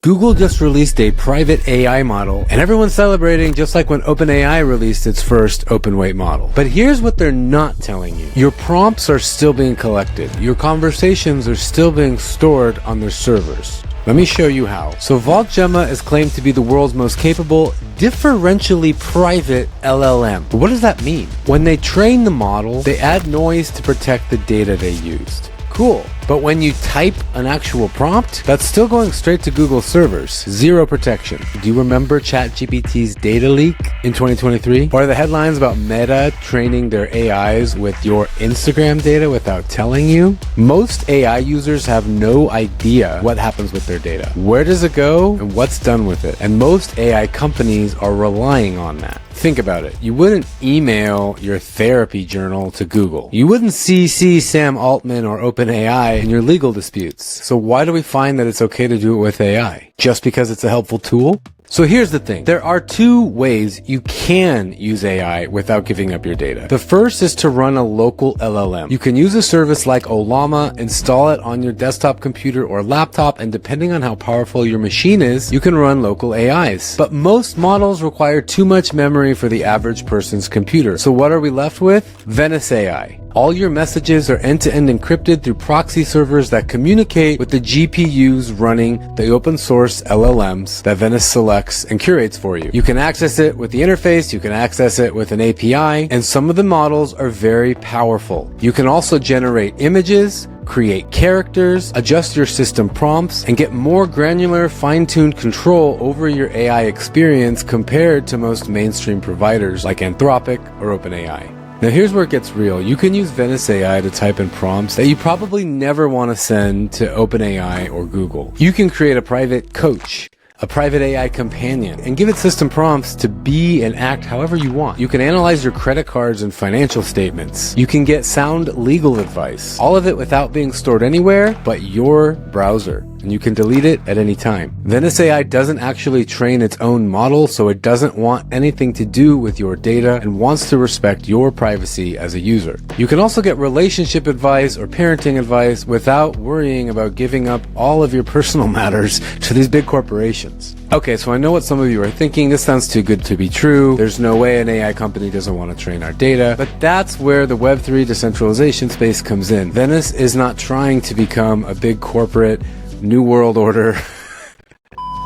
Google just released a private AI model, and everyone's celebrating just like when OpenAI released its first open-weight model. But here's what they're not telling you. Your prompts are still being collected. Your conversations are still being stored on their servers. Let me show you how. So VaultGemma is claimed to be the world's most capable, differentially private LLM. But what does that mean? When they train the model, they add noise to protect the data they used. Cool. But when you type an actual prompt, that's still going straight to Google servers. Zero protection. Do you remember ChatGPT's data leak in 2023? Or the headlines about Meta training their AIs with your Instagram data without telling you? Most AI users have no idea what happens with their data. Where does it go and what's done with it? And most AI companies are relying on that. Think about it. You wouldn't email your therapy journal to Google. You wouldn't CC Sam Altman or OpenAI in your legal disputes. So why do we find that it's okay to do it with AI? Just because it's a helpful tool? So here's the thing. There are two ways you can use AI without giving up your data. The first is to run a local LLM. You can use a service like Ollama, install it on your desktop computer or laptop, and depending on how powerful your machine is, you can run local AIs. But most models require too much memory for the average person's computer. So what are we left with? Venice AI. All your messages are end-to-end encrypted through proxy servers that communicate with the GPUs running the open source LLMs that Venice selects and curates for you. You can access it with the interface, you can access it with an API, and some of the models are very powerful. You can also generate images, create characters, adjust your system prompts, and get more granular, fine-tuned control over your AI experience compared to most mainstream providers like Anthropic or OpenAI. Now here's where it gets real. You can use Venice AI to type in prompts that you probably never want to send to OpenAI or Google. You can create a private coach, a private AI companion, and give it system prompts to be and act however you want. You can analyze your credit cards and financial statements. You can get sound legal advice. All of it without being stored anywhere but your browser. And you can delete it at any time. Venice AI doesn't actually train its own model, so it doesn't want anything to do with your data and wants to respect your privacy as a user. You can also get relationship advice or parenting advice without worrying about giving up all of your personal matters to these big corporations. Okay, so I know what some of you are thinking. This sounds too good to be true. There's no way an AI company doesn't want to train our data. But that's where the Web3 decentralization space comes in. Venice is not trying to become a big corporate New World Order.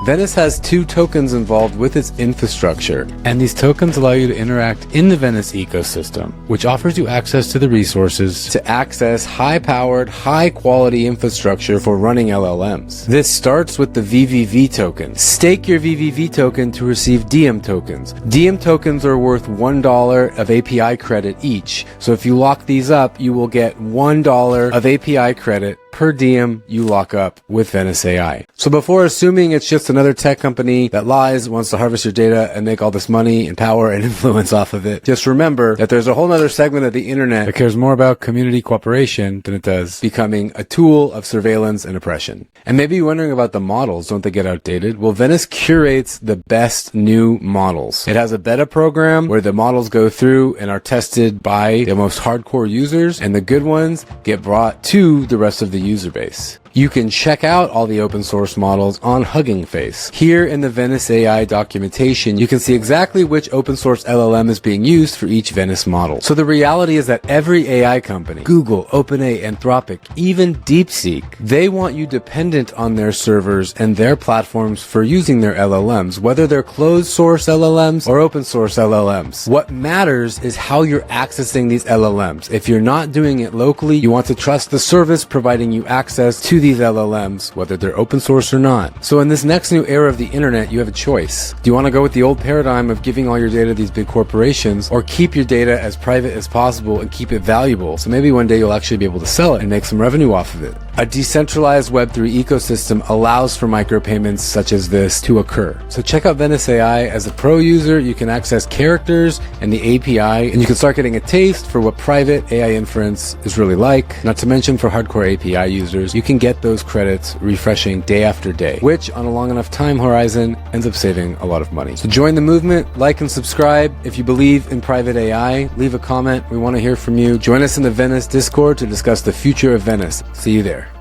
Venice has two tokens involved with its infrastructure, and these tokens allow you to interact in the Venice ecosystem, which offers you access to the resources to access high-powered, high-quality infrastructure for running LLMs. This starts with the VVV token. Stake your VVV token to receive Diem tokens. Diem tokens are worth $1 of API credit each, so if you lock these up, you will get $1 of API credit per diem you lock up with Venice AI. So before assuming it's just another tech company that lies, wants to harvest your data and make all this money and power and influence off of it, just remember that there's a whole other segment of the internet that cares more about community cooperation than it does becoming a tool of surveillance and oppression. And maybe you're wondering about the models. Don't they get outdated? Well, Venice curates the best new models. It has a beta program where the models go through and are tested by the most hardcore users, and the good ones get brought to the rest of the user base. You can check out all the open source models on Hugging Face. Here in the Venice AI documentation, you can see exactly which open source LLM is being used for each Venice model. So the reality is that every AI company, Google, OpenAI, Anthropic, even DeepSeek, they want you dependent on their servers and their platforms for using their LLMs, whether they're closed source LLMs or open source LLMs. What matters is how you're accessing these LLMs. If you're not doing it locally, you want to trust the service providing you access to these LLMs, whether they're open source or not. So in this next new era of the internet, you have a choice. Do you want to go with the old paradigm of giving all your data to these big corporations, or keep your data as private as possible and keep it valuable, so maybe one day you'll actually be able to sell it and make some revenue off of it? A decentralized Web3 ecosystem allows for micropayments such as this to occur. So check out Venice AI. As a pro user, you can access characters and the API, and you can start getting a taste for what private AI inference is really like. Not to mention, for hardcore API users, you can get those credits refreshing day after day, which on a long enough time horizon ends up saving a lot of money. So join the movement, like and subscribe. If you believe in private AI, leave a comment. We want to hear from you. Join us in the Venice Discord to discuss the future of Venice. See you there.